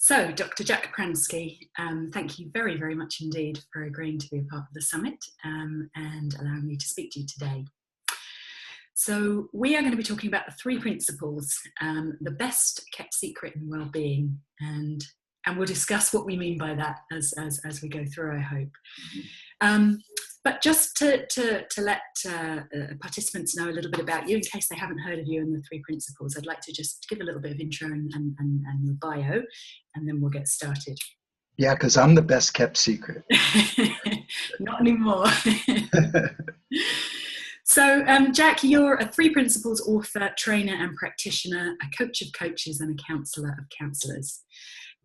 So, Dr. Jack Pransky, thank you very, very much indeed for agreeing to be a part of the summit and allowing me to speak to you today. So, we are going to be talking about the three principles, the best kept secret in well-being, and we'll discuss what we mean by that as we go through, I hope. But just to let participants know a little bit about you, in case they haven't heard of you and the three principles, I'd like to just give a little bit of intro and your bio, and then we'll get started. Yeah, because I'm the best kept secret. Not anymore. So, Jack, you're a three principles author, trainer and practitioner, a coach of coaches and a counsellor of counsellors.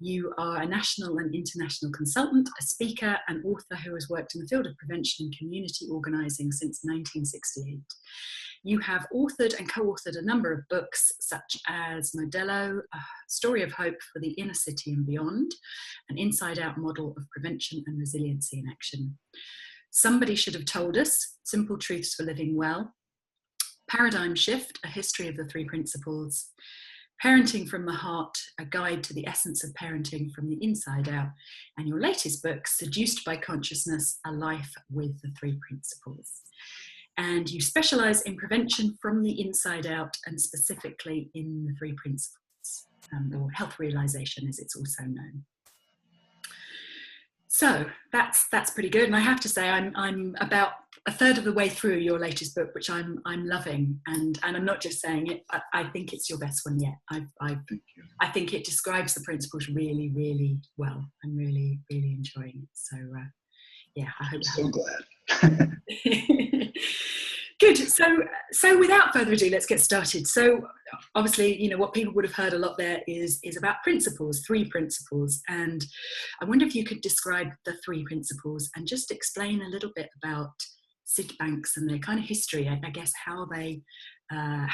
You are a national and international consultant, a speaker and author who has worked in the field of prevention and community organising since 1968. You have authored and co-authored a number of books such as Modello, A Story of Hope for the Inner City and Beyond, an inside-out model of prevention and resiliency in action. Somebody Should Have Told Us, Simple Truths for Living Well, Paradigm Shift, A History of the Three Principles, Parenting from the Heart, A Guide to the Essence of Parenting from the Inside Out, and your latest book, Seduced by Consciousness, A Life with the Three Principles. And you specialise in prevention from the inside out, and specifically in the three principles, or health realisation as it's also known. So that's pretty good, and I have to say I'm about a third of the way through your latest book, which I'm loving, and I'm not just saying it. I think it's your best one yet. I think it describes the principles really, really well. I'm really, really enjoying it. So yeah, I hope. I'm so glad. Good. So without further ado, let's get started. So obviously, you know, what people would have heard a lot there is about principles, three principles. And I wonder if you could describe the three principles and just explain a little bit about Sid Banks and their kind of history, I guess, how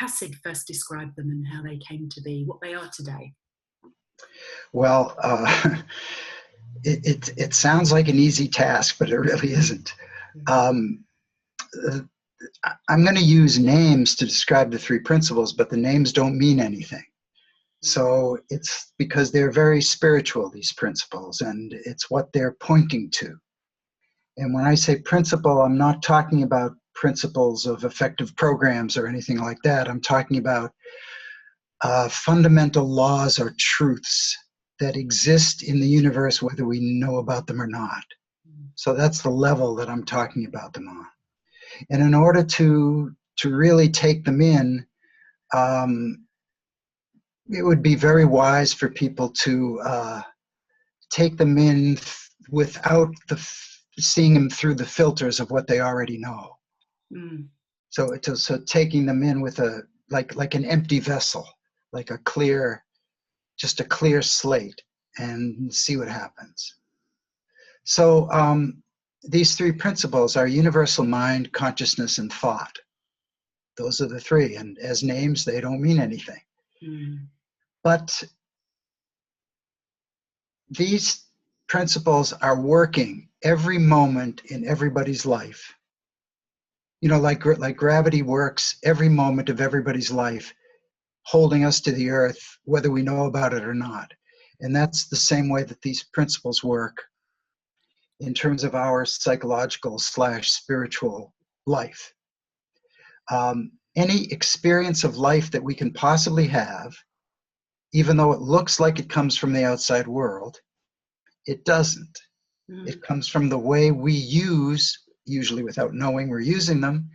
Sid first described them and how they came to be what they are today. Well, it sounds like an easy task, but it really isn't. I'm going to use names to describe the three principles, but the names don't mean anything. So it's because they're very spiritual, these principles, and it's what they're pointing to. And when I say principle, I'm not talking about principles of effective programs or anything like that. I'm talking about fundamental laws or truths that exist in the universe, whether we know about them or not. So that's the level that I'm talking about them on. And in order to really take them in, it would be very wise for people to take them in without seeing them through the filters of what they already know. Mm. So taking them in with like an empty vessel, like just a clear slate, and see what happens. So these three principles are universal mind, consciousness, and thought. Those are the three, and as names, they don't mean anything. Mm. But these principles are working every moment in everybody's life. You know, like gravity works every moment of everybody's life, holding us to the earth, whether we know about it or not. And that's the same way that these principles work in terms of our psychological/spiritual life. Any experience of life that we can possibly have, even though it looks like it comes from the outside world, it doesn't. Mm. It comes from the way we use, usually without knowing we're using them,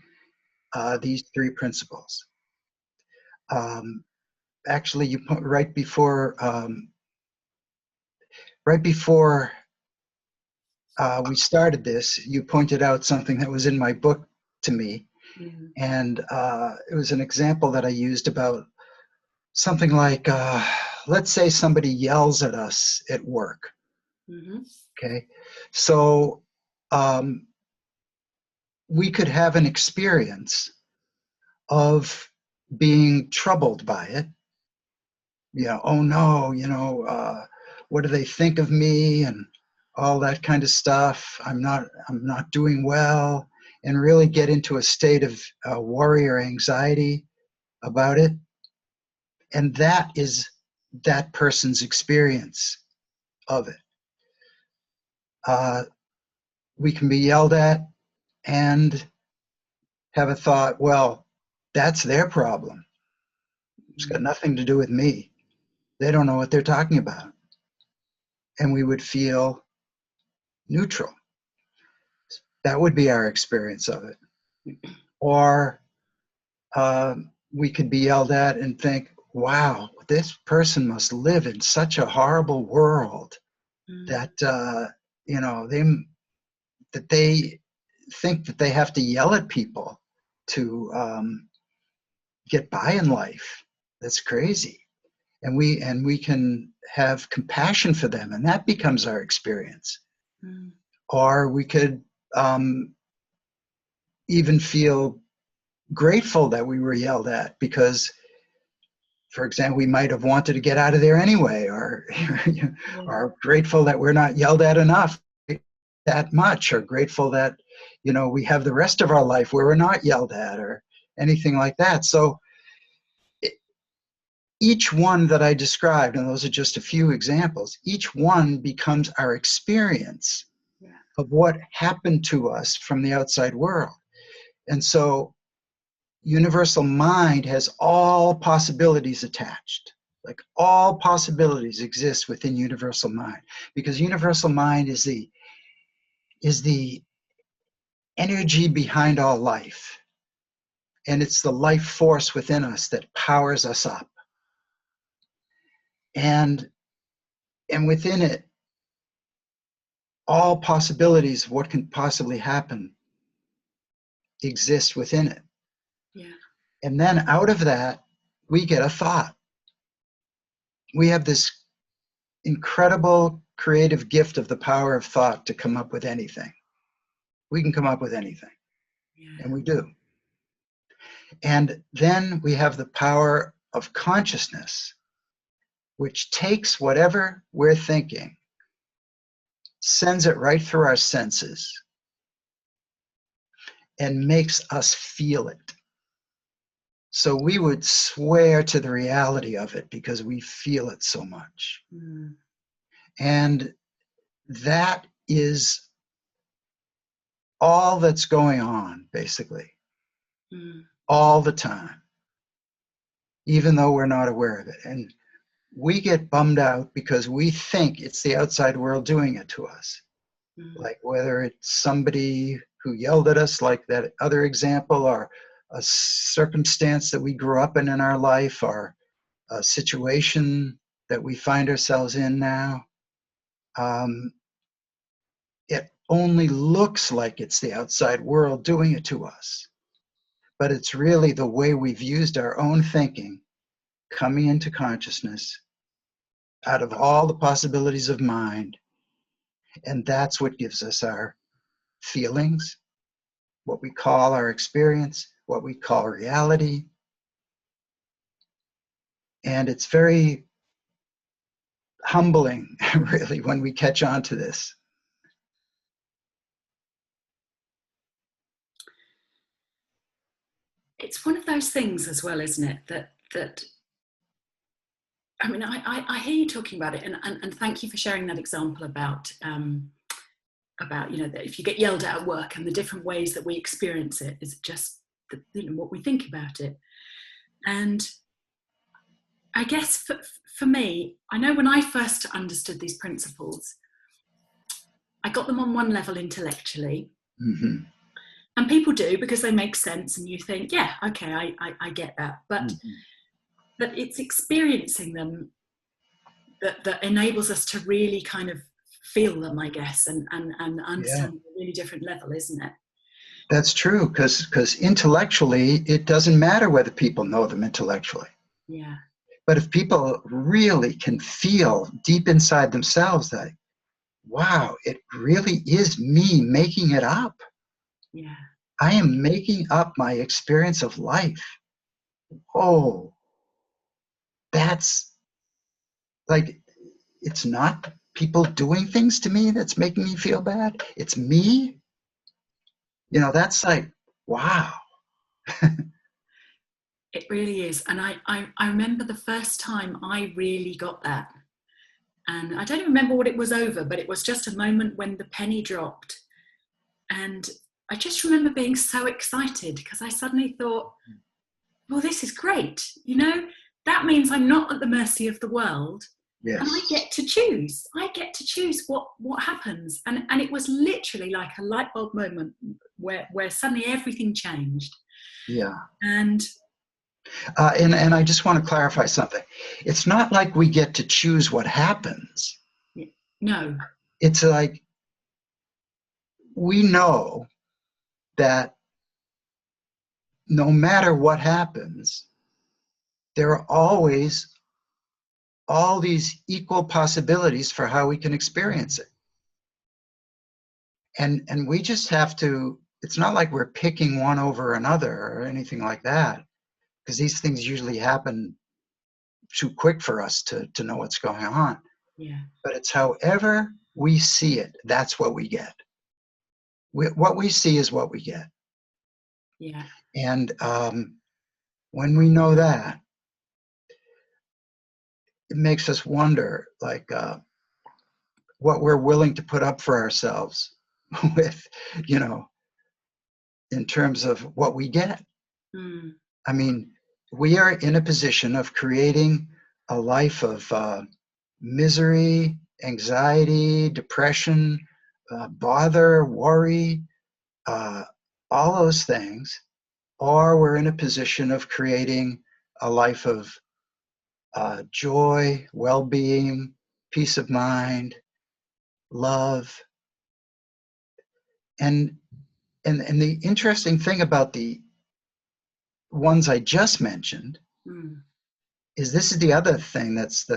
these three principles. Actually, you put right before we started this, you pointed out something that was in my book to me. Mm-hmm. And it was an example that I used about something like, let's say somebody yells at us at work. Mm-hmm. Okay, so we could have an experience of being troubled by it. You know, oh no, you know, what do they think of me, and all that kind of stuff. I'm not doing well, and really get into a state of worry or anxiety about it. And that is that person's experience of it. We can be yelled at and have a thought, well, that's their problem. It's got nothing to do with me. They don't know what they're talking about. And we would feel neutral. That would be our experience of it. Or we could be yelled at and think, wow, this person must live in such a horrible world that, you know, they think that they have to yell at people to get by in life. That's crazy. And we can have compassion for them, and that becomes our experience. Or we could even feel grateful that we were yelled at because, for example, we might have wanted to get out of there anyway, or are grateful that we're not yelled at enough that much, or grateful that, you know, we have the rest of our life where we're not yelled at, or anything like that. So each one that I described, and those are just a few examples, each one becomes our experience of what happened to us from the outside world. And so universal mind has all possibilities attached. Like all possibilities exist within universal mind, because universal mind is the energy behind all life. And it's the life force within us that powers us up. And within it, all possibilities of what can possibly happen exist within it. Yeah. And then out of that, we get a thought. We have this incredible creative gift of the power of thought to come up with anything. We can come up with anything. Yeah. And we do. And then we have the power of consciousness, which takes whatever we're thinking, sends it right through our senses, and makes us feel it. So we would swear to the reality of it because we feel it so much. And that is all that's going on, basically, all the time, even though we're not aware of it. And we get bummed out because we think it's the outside world doing it to us. Like whether it's somebody who yelled at us, like that other example, or a circumstance that we grew up in our life, or a situation that we find ourselves in now. It only looks like it's the outside world doing it to us. But it's really the way we've used our own thinking coming into consciousness out of all the possibilities of mind. And that's what gives us our feelings, what we call our experience, what we call reality. And it's very humbling, really, when we catch on to this. It's one of those things as well, isn't it? That I mean, I hear you talking about it, and thank you for sharing that example about you know, that if you get yelled at work and the different ways that we experience it is just you know, what we think about it. And I guess for me, I know when I first understood these principles, I got them on one level intellectually. And people do, because they make sense, and you think, yeah, okay, I get that. But that it's experiencing them that enables us to really kind of feel them, I guess, and understand them at a really different level, isn't it? That's true, because intellectually, it doesn't matter whether people know them intellectually. Yeah. But if people really can feel deep inside themselves that, wow, it really is me making it up. Yeah. I am making up my experience of life. Oh, that's like, it's not people doing things to me that's making me feel bad. It's me. You know, that's like, wow. It really is. And I remember the first time I really got that. And I don't even remember what it was over, but it was just a moment when the penny dropped. And I just remember being so excited because I suddenly thought, well, this is great. You know, that means I'm not at the mercy of the world. Yes. And I get to choose. I get to choose what happens. And it was literally like a light bulb moment where suddenly everything changed. Yeah. And I just want to clarify something. It's not like we get to choose what happens. No. It's like we know that no matter what happens, there are always all these equal possibilities for how we can experience it. And we just have to, it's not like we're picking one over another or anything like that, because these things usually happen too quick for us to know what's going on. Yeah. But it's however we see it, that's what we get. What we see is what we get. Yeah. And when we know that, it makes us wonder, like, what we're willing to put up for ourselves with, you know, in terms of what we get. Mm. I mean, we are in a position of creating a life of misery, anxiety, depression, bother, worry, all those things, or we're in a position of creating a life of joy, well-being, peace of mind, love. And the interesting thing about the ones I just mentioned is this is the other thing this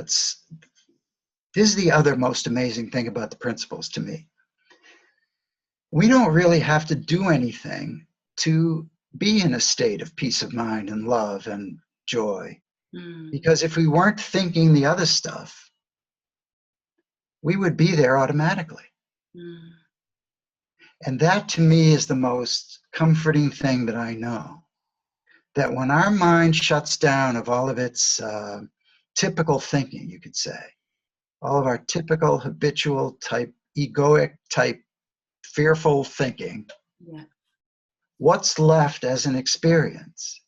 is the other most amazing thing about the principles to me. We don't really have to do anything to be in a state of peace of mind and love and joy. Because if we weren't thinking the other stuff, we would be there automatically. And that to me is the most comforting thing that I know. That when our mind shuts down of all of its typical thinking, you could say, all of our typical habitual type, egoic type, fearful thinking, what's left as an experience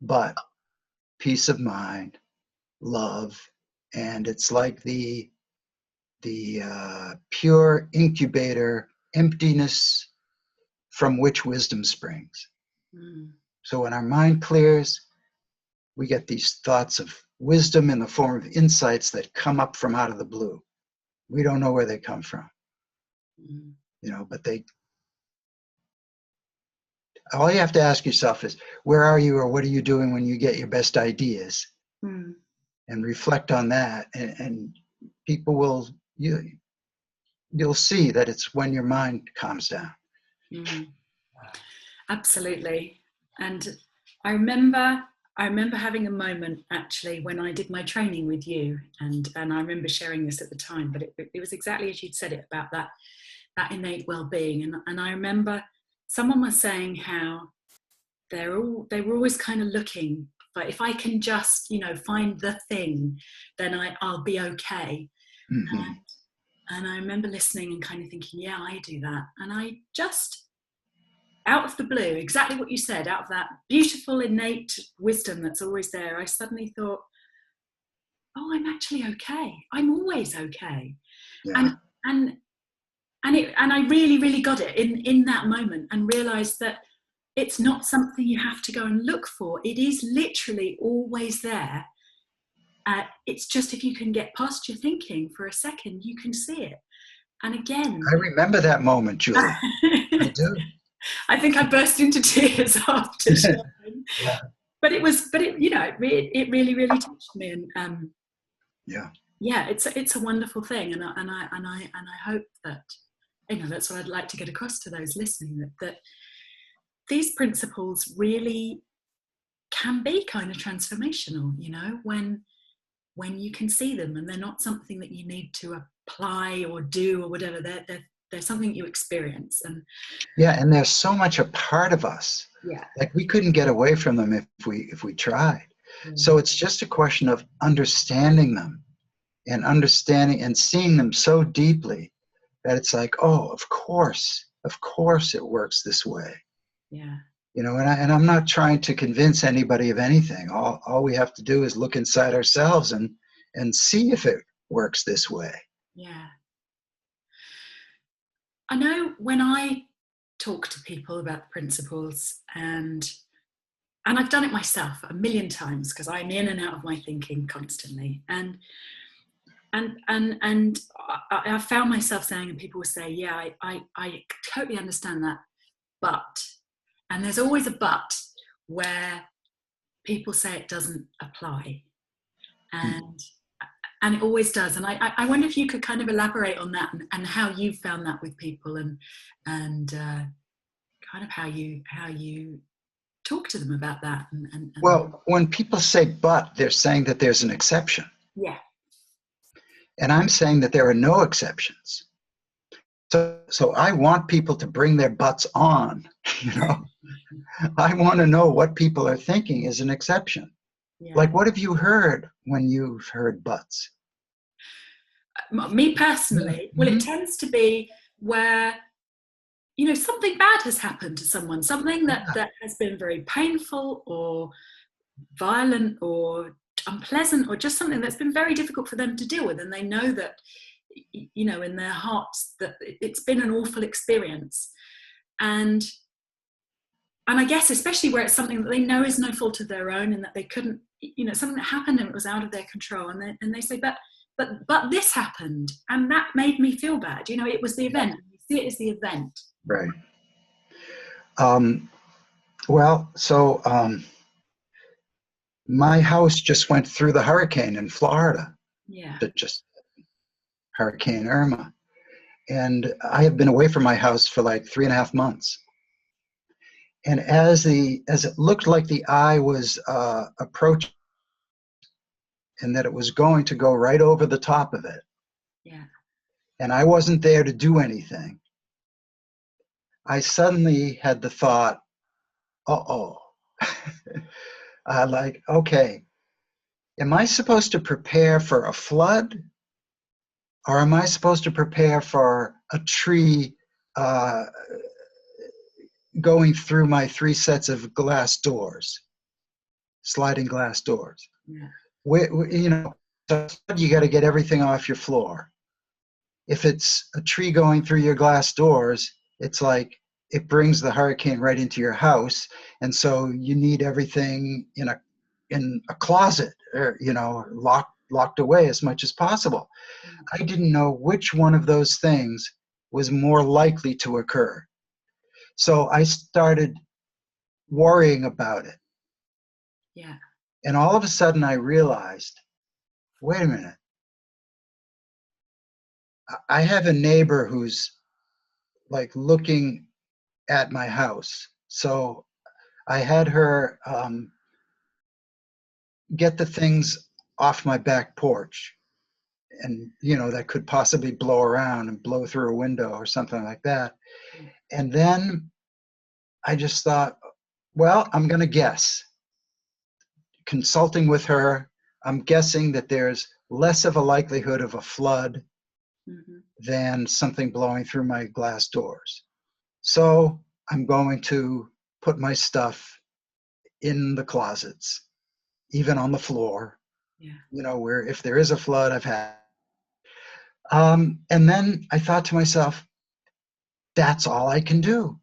but peace of mind, love, and it's like the pure incubator emptiness from which wisdom springs. So when our mind clears, we get these thoughts of wisdom in the form of insights that come up from out of the blue. We don't know where they come from, you know, but all you have to ask yourself is, where are you or what are you doing when you get your best ideas? And reflect on that, and people will, you'll see that it's when your mind calms down. Absolutely. And I remember having a moment actually when I did my training with you, and I remember sharing this at the time, but it was exactly as you'd said it, about that innate well-being. And I remember someone was saying how they were always kind of looking, but if I can just, you know, find the thing, then I'll be okay. And I remember listening and kind of thinking, yeah, I do that. And I just, out of the blue, exactly what you said, out of that beautiful innate wisdom that's always there, I suddenly thought, oh, I'm actually okay. I'm always okay. Yeah. And I really, really got it in that moment, and realized that it's not something you have to go and look for. It is literally always there. It's just, if you can get past your thinking for a second, you can see it. And again, I remember that moment, Julie. I do. I think I burst into tears after sharing. Yeah. But it you know, it really, really touched me. And yeah, it's a wonderful thing. And I hope that, you know, that's what I'd like to get across to those listening, that these principles really can be kind of transformational, you know, when you can see them, and they're not something that you need to apply or do or whatever. They're something you experience. And and they're so much a part of us. Like we couldn't get away from them if we tried. So it's just a question of understanding them and understanding and seeing them so deeply that it's like, oh, of course it works this way. Yeah. You know, and I'm not trying to convince anybody of anything. All we have to do is look inside ourselves and see if it works this way. Yeah. I know when I talk to people about the principles, and I've done it myself a million times because I'm in and out of my thinking constantly, and I found myself saying, and people will say, yeah, I totally understand that, but, and there's always a but where people say it doesn't apply, and it always does. And I wonder if you could kind of elaborate on that, and how you found that with people, and kind of how you talk to them about that. And Well, when people say but, they're saying that there's an exception. Yeah. And I'm saying that there are no exceptions. So I want people to bring their butts on, you know. I want to know what people are thinking is an exception. Yeah. Like, what have you heard when you've heard buts? Me personally, well, it tends to be where, you know, something bad has happened to someone, something that has been very painful or violent or unpleasant, or just something that's been very difficult for them to deal with, and they know that, you know, in their hearts that it's been an awful experience, and I guess especially where it's something that they know is no fault of their own, and that they couldn't, you know, something that happened and it was out of their control, and they say, but this happened and that made me feel bad, you know, it was the event, you see it as the event. Right. Well, so my house just went through the hurricane in Florida. Yeah. Just Hurricane Irma. And I have been away from my house for like 3.5 months. And as it looked like the eye was approaching, and that it was going to go right over the top of it, Yeah. and I wasn't there to do anything, I suddenly had the thought, uh-oh. Like, okay, am I supposed to prepare for a flood? Or am I supposed to prepare for a tree going through my 3 sets of glass doors, sliding glass doors? Yeah. You know, you got to get everything off your floor. If it's a tree going through your glass doors, it's like it brings the hurricane right into your house, and so you need everything in a closet, or, you know, locked away as much as possible. I didn't know which one of those things was more likely to occur. So I started worrying about it. Yeah. And all of a sudden I realized, wait a minute. I have a neighbor who's like looking at my house. So I had her get the things off my back porch, and, you know, that could possibly blow around and blow through a window or something like that. And then I just thought, well, I'm going to guess. Consulting with her, I'm guessing that there's less of a likelihood of a flood than something blowing through my glass doors. So I'm going to put my stuff in the closets, even on the floor, you know, where if there is a flood, I've had. And then I thought to myself, that's all I can do.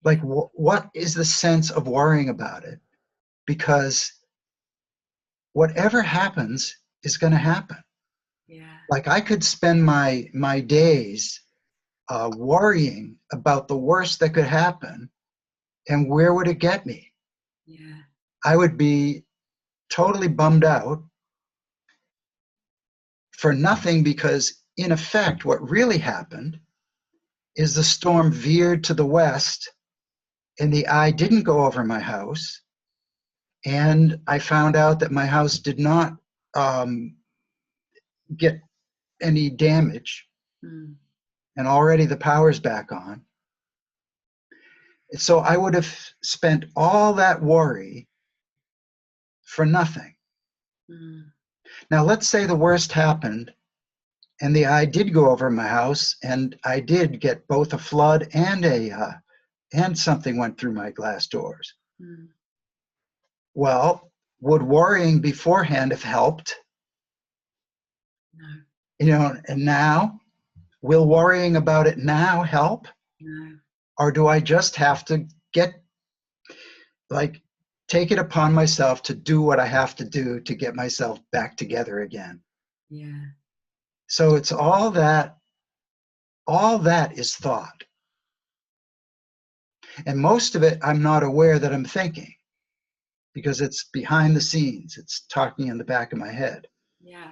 Like, what is the sense of worrying about it? Because whatever happens is going to happen. Yeah. Like, I could spend my days worrying about the worst that could happen, and where would it get me? Yeah. I would be totally bummed out for nothing, because in effect, what really happened is the storm veered to the west, and the eye didn't go over my house. And I found out that my house did not get any damage. And already the power's back on. So I would have spent all that worry for nothing. Now, let's say the worst happened and the eye did go over my house and I did get both a flood and and something went through my glass doors. Mm. Well, would worrying beforehand have helped? No. You know, and now, will worrying about it now help? No. Or do I just have to take it upon myself to do what I have to do to get myself back together again? Yeah. So it's all that is thought. And most of it, I'm not aware that I'm thinking because it's behind the scenes. It's talking in the back of my head. Yeah.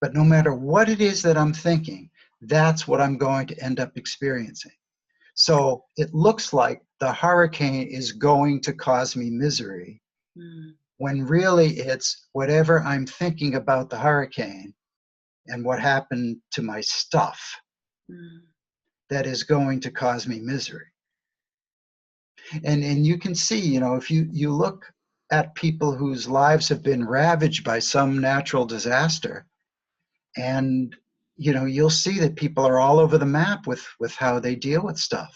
But no matter what it is that I'm thinking, that's what I'm going to end up experiencing. So it looks like the hurricane is going to cause me misery, when really it's whatever I'm thinking about the hurricane and what happened to my stuff that is going to cause me misery. And you can see, you know, if you look at people whose lives have been ravaged by some natural disaster, and you know, you'll see that people are all over the map with how they deal with stuff.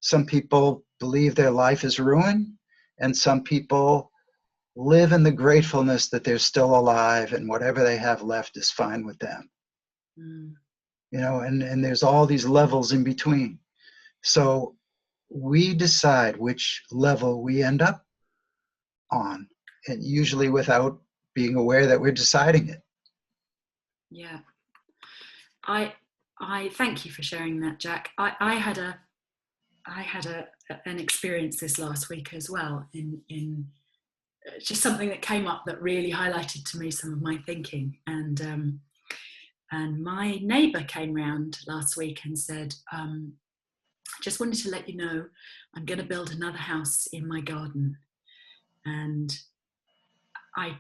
Some people believe their life is ruined, and some people live in the gratefulness that they're still alive and whatever they have left is fine with them. You know, and there's all these levels in between. So we decide which level we end up on, and usually without being aware that we're deciding it. Yeah. I thank you for sharing that, Jack. I had an experience this last week as well, in just something that came up that really highlighted to me some of my thinking. And my neighbour came round last week and said, just wanted to let you know I'm going to build another house in my garden. And I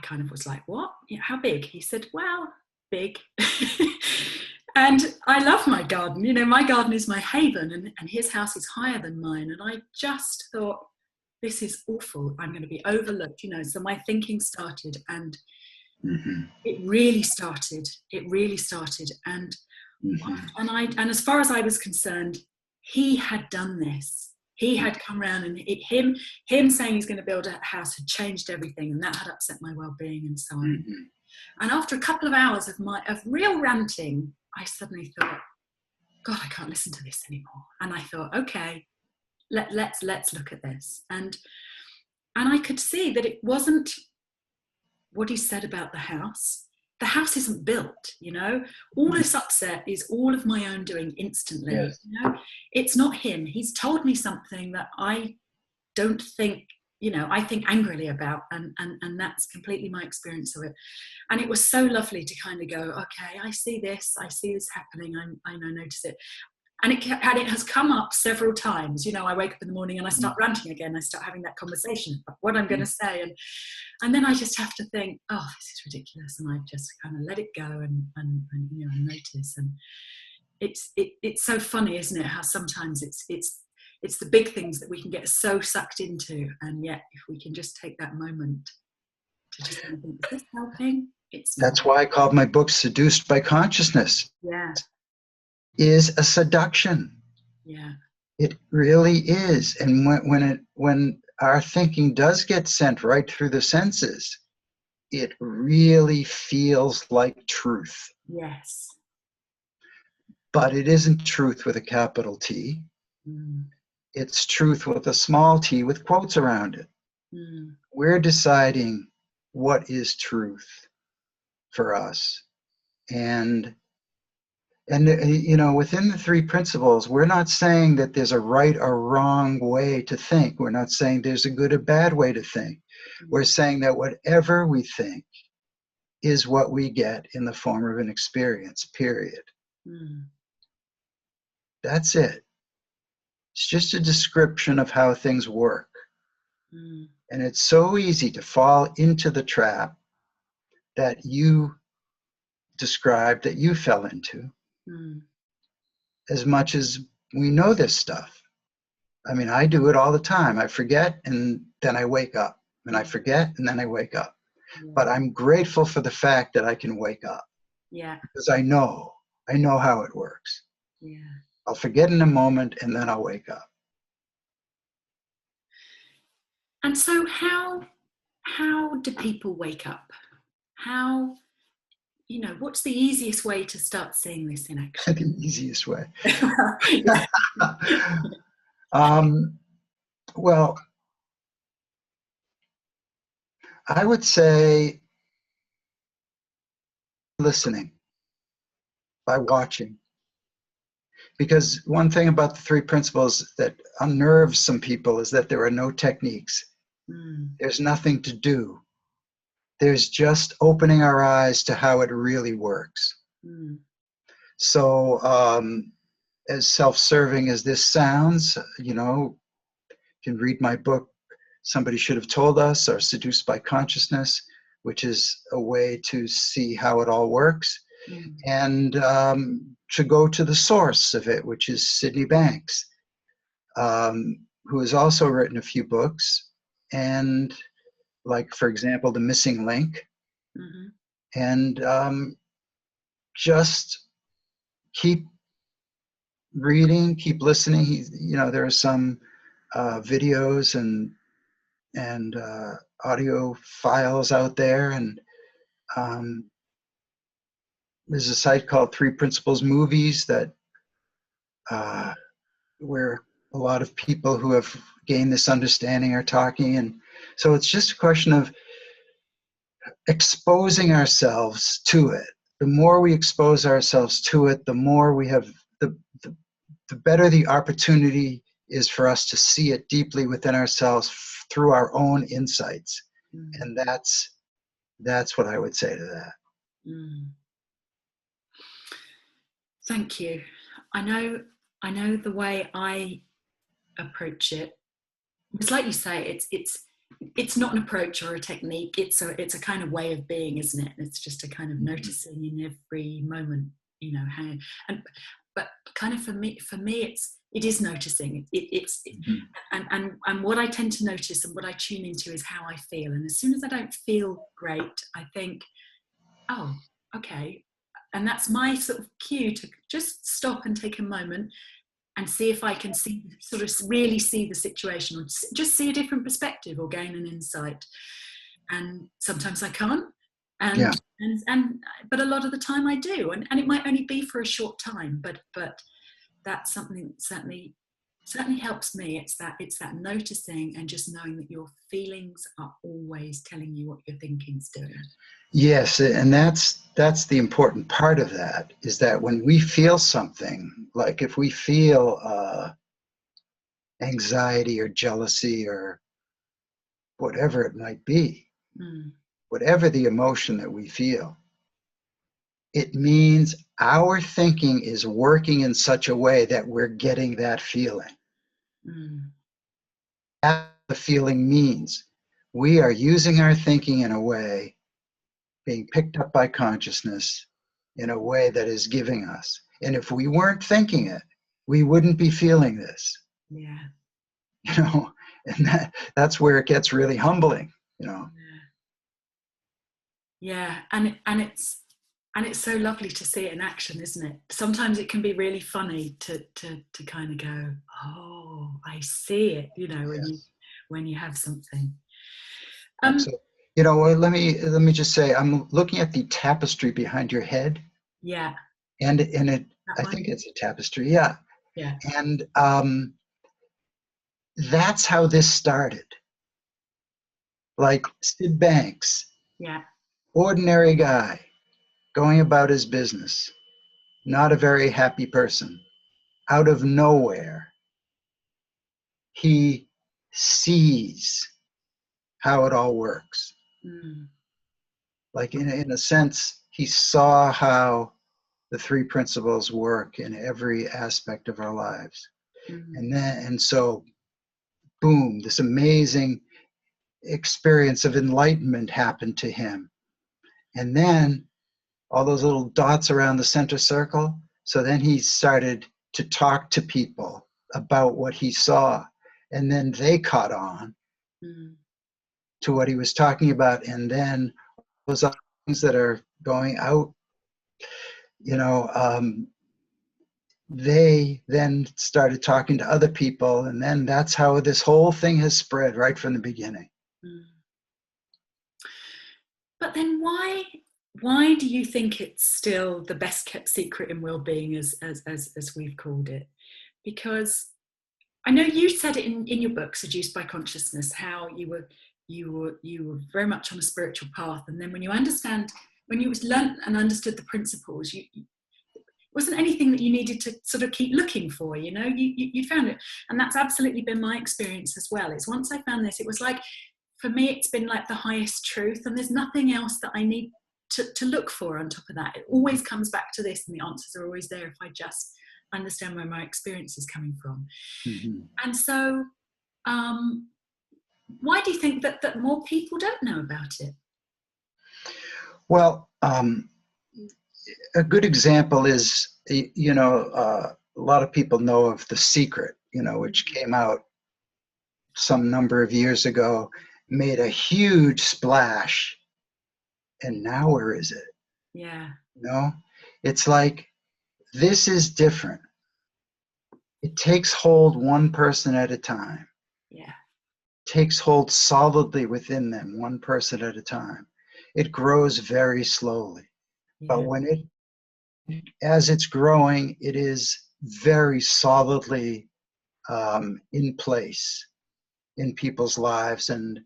kind of was like, what? How big? He said, well, big. And I love my garden. You know, my garden is my haven, and his house is higher than mine. And I just thought, this is awful. I'm going to be overlooked, you know. So my thinking started, and it really started. And and as far as I was concerned, he had done this. He had come around, and him saying he's going to build a house had changed everything, and that had upset my well-being and so on. And after a couple of hours of real ranting, I suddenly thought, God, I can't listen to this anymore. And I thought, okay, let's look at this. And I could see that it wasn't what he said about the house. The house isn't built, you know. All this upset is all of my own doing instantly. Yes. You know, it's not him. He's told me something that I don't think, you know, I think angrily about, and that's completely my experience of it. And it was so lovely to kind of go, okay, I see this happening. I notice it. And it has come up several times. You know, I wake up in the morning and I start ranting again. I start having that conversation about what I'm going to say. And then I just have to think, oh, this is ridiculous. And I just kind of let it go and you know, notice. And it's so funny, isn't it? How sometimes it's the big things that we can get so sucked into. And yet, if we can just take that moment to just think, is this helping? That's why I called my book Seduced by Consciousness. Yeah. Is a seduction. Yeah. It really is. And when our thinking does get sent right through the senses, it really feels like truth. Yes. But it isn't truth with a capital T. It's truth with a small t with quotes around it. We're deciding what is truth for us. And you know, within the three principles, we're not saying that there's a right or wrong way to think. We're not saying there's a good or bad way to think. We're saying that whatever we think is what we get in the form of an experience, period. That's it. It's just a description of how things work. And it's so easy to fall into the trap that you described, that you fell into. As much as we know this stuff. I mean, I do it all the time. I forget and then I wake up. And I forget and then I wake up. but I'm grateful for the fact that I can wake up. Yeah. Because I know how it works. Yeah. I'll forget in a moment and then I'll wake up. And so how do people wake up? How, what's the easiest way to start seeing this in action? The easiest way. Well, I would say listening, by watching. Because one thing about the three principles that unnerves some people is that there are no techniques. There's nothing to do. There's just opening our eyes to how it really works. So as self-serving as this sounds, you can read my book, Somebody Should Have Told Us, or Seduced by Consciousness, which is a way to see how it all works. And to go to the source of it, which is Sydney Banks, who has also written a few books, and like, for example, The Missing Link. And just keep reading, keep listening. There are some videos and audio files out there, and there's a site called Three Principles Movies that where a lot of people who have gained this understanding are talking. And so it's just a question of exposing ourselves to it. The more we expose ourselves to it, the more we have, the better the opportunity is for us to see it deeply within ourselves through our own insights. And that's what I would say to that. Thank you. I know the way I approach it. It's like you say, it's not an approach or a technique. It's a kind of way of being, isn't it? It's just a kind of noticing in every moment, but kind of for me, it is noticing. And what I tend to notice and what I tune into is how I feel. And as soon as I don't feel great, I think, oh, okay. And that's my sort of cue to just stop and take a moment and see if I can really see the situation, or just see a different perspective or gain an insight. And sometimes I can't. But a lot of the time I do. And it might only be for a short time, but that's something that certainly helps me. It's that noticing and just knowing that your feelings are always telling you what your thinking's doing. Yes, and that's the important part of that, is that when we feel something, like if we feel anxiety or jealousy or whatever it might be, whatever the emotion that we feel, it means our thinking is working in such a way that we're getting that feeling. That's what the feeling means. We are using our thinking in a way, being picked up by consciousness in a way that is giving us. And if we weren't thinking it, we wouldn't be feeling this. Yeah. And that's where it gets really humbling, Yeah, and it's so lovely to see it in action, isn't it? Sometimes it can be really funny to kind of go, oh, I see it, when you have something. Let me just say, I'm looking at the tapestry behind your head. Yeah. And I think it's a tapestry. Yeah. Yeah. And that's how this started. Like Sid Banks. Yeah. Ordinary guy going about his business. Not a very happy person. Out of nowhere, he sees how it all works. Like in a sense, he saw how the three principles work in every aspect of our lives. And so, boom, this amazing experience of enlightenment happened to him. And then all those little dots around the center circle. So then he started to talk to people about what he saw. And then they caught on to what he was talking about. And then those other things that are going out, they then started talking to other people, and then that's how this whole thing has spread right from the beginning. But then why do you think it's still the best kept secret in well-being, as we've called it? Because I know you said it in your book, Seduced by Consciousness, how you were very much on a spiritual path, and then when you learnt and understood the principles, wasn't anything that you needed to sort of keep looking for, you found it. And that's absolutely been my experience as well. It's once I found this, it was like, for me, it's been like the highest truth, and there's nothing else that I need to look for on top of that. It always comes back to this, and the answers are always there if I just understand where my experience is coming from. Mm-hmm. And so why do you think that more people don't know about it? Well, a good example is, a lot of people know of The Secret, which came out some number of years ago, made a huge splash, and now where is it? Yeah. It's like, this is different. It takes hold one person at a time. Yeah. Takes hold solidly within them, one person at a time. It grows very slowly. Yeah. But as it's growing, it is very solidly in place in people's lives. And,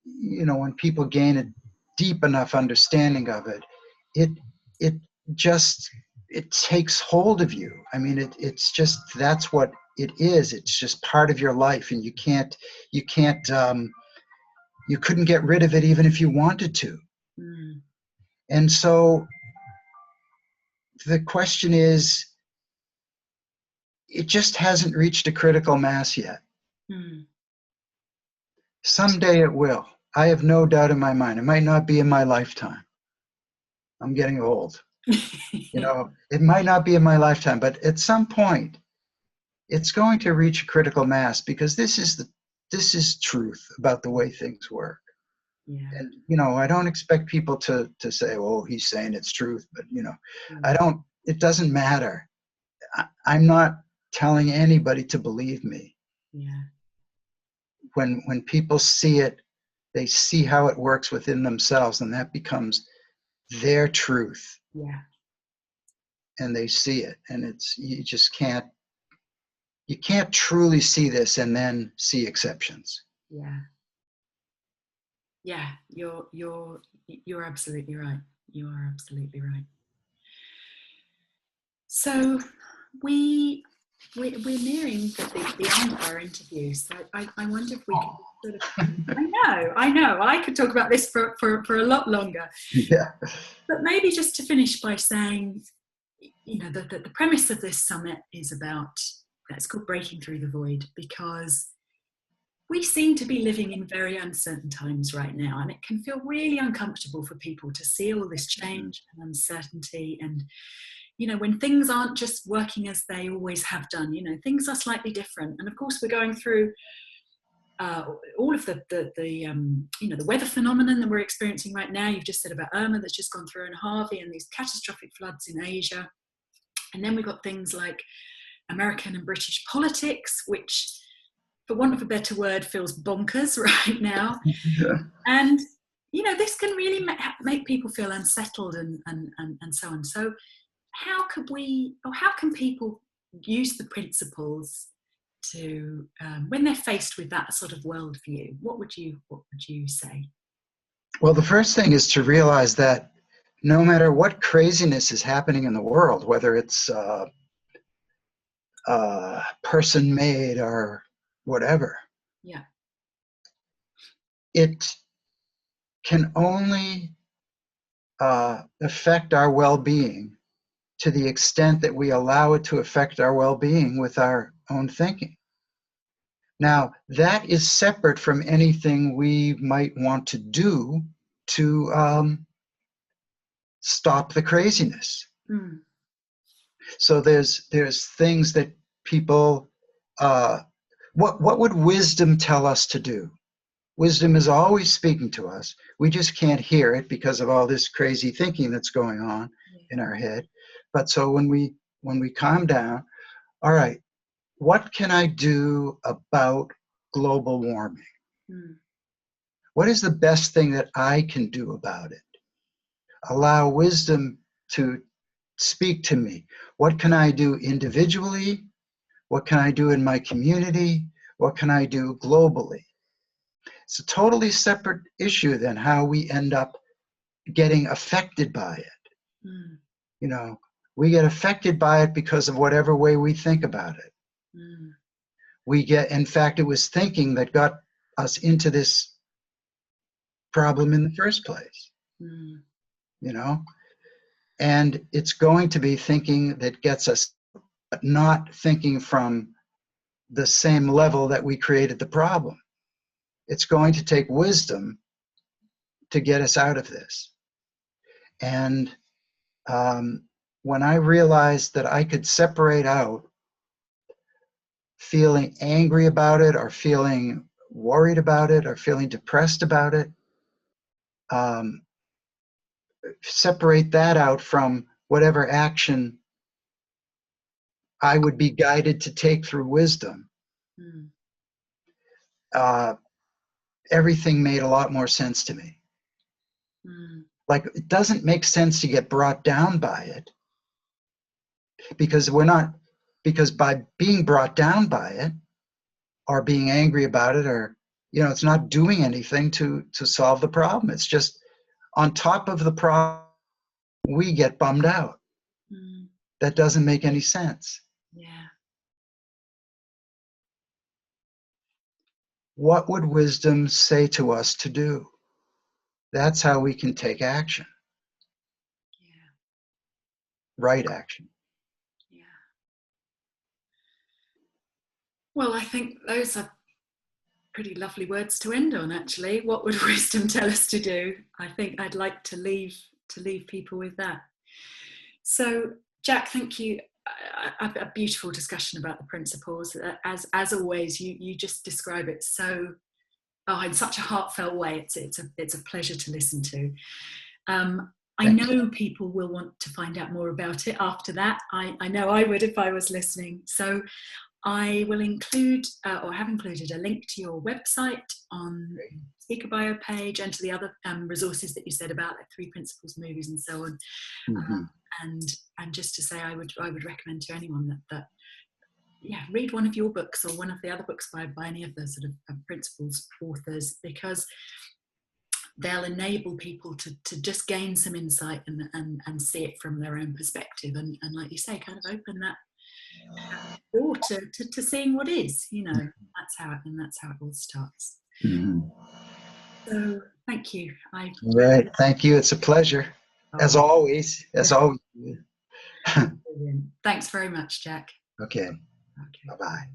when people gain a deep enough understanding of it, it takes hold of you. I mean, it's just, that's what it is. It's just part of your life, and you couldn't get rid of it even if you wanted to. Mm. And so the question is, it just hasn't reached a critical mass yet. Mm. Someday it will. I have no doubt in my mind. It might not be in my lifetime. I'm getting old. It might not be in my lifetime, but at some point it's going to reach a critical mass, because this is truth about the way things work. Yeah. And, I don't expect people to say, oh, he's saying it's truth, but, it doesn't matter. I'm not telling anybody to believe me. Yeah. When people see it, they see how it works within themselves, and that becomes their truth. Yeah. And they see it, and you can't truly see this and then see exceptions. Yeah. Yeah, you're absolutely right. You are absolutely right. So we're nearing the end of our interview. So I wonder if we could sort of. I know. I could talk about this for a lot longer. Yeah. But maybe just to finish by saying, the premise of this summit is about, it's called Breaking Through the Void, because we seem to be living in very uncertain times right now, and it can feel really uncomfortable for people to see all this change and uncertainty. And, when things aren't just working as they always have done, things are slightly different. And of course, we're going through all of the weather phenomenon that we're experiencing right now. You've just said about Irma that's just gone through, and Harvey, and these catastrophic floods in Asia. And then we've got things like American and British politics, which, for want of a better word, feels bonkers right now. Yeah. And, this can really make people feel unsettled and so on. So how can people use the principles to, when they're faced with that sort of worldview, what would you say? Well, the first thing is to realize that no matter what craziness is happening in the world, whether it's person-made or whatever, yeah, it can only affect our well-being to the extent that we allow it to affect our well-being with our own thinking. Now, that is separate from anything we might want to do to stop the craziness. Mm. So there's things that people, what would wisdom tell us to do? wisdom is always speaking to us. We just can't hear it because of all this crazy thinking that's going on in our head. But so when we calm down, all right, what can I do about global warming? What is the best thing that I can do about it? Allow wisdom to speak to me. What can I do individually? What can I do in my community? What can I do globally? It's a totally separate issue than how we end up getting affected by it. You know, we get affected by it because of whatever way we think about it. We get, in fact, it was thinking that got us into this problem in the first place. You know, and it's going to be thinking that gets us, but not thinking from the same level that we created the problem. It's going to take wisdom to get us out of this. And when I realized that I could separate out feeling angry about it, or feeling worried about it, or feeling depressed about it, separate that out from whatever action I would be guided to take through wisdom, everything made a lot more sense to me. Like, it doesn't make sense to get brought down by it, because by being brought down by it, or being angry about it, or, you know, it's not doing anything to solve the problem. It's just on top of the problem, we get bummed out. That doesn't make any sense. What would wisdom say to us to do? That's how we can take action. Right action. Well, I think those are pretty lovely words to end on, actually. What would wisdom tell us to do? I think I'd like to leave people with that. So, Jack, thank you. A beautiful discussion about the principles. As always, you just describe it so, in such a heartfelt way. It's a pleasure to listen to. I know people will want to find out more about it after that. I know I would if I was listening. So I will include, or have included, a link to your website on the speaker bio page, and to the other resources that you said about, like 3 Principles movies and so on. And just to say, I would recommend to anyone that read one of your books, or one of the other books by any of the sort of principles authors, because they'll enable people to just gain some insight and see it from their own perspective, and like you say, kind of open that door to seeing what is, you know. That's how it all starts. So thank you. Right, thank you. It's a pleasure, as always. Thanks very much, Jack. Okay. Bye-bye.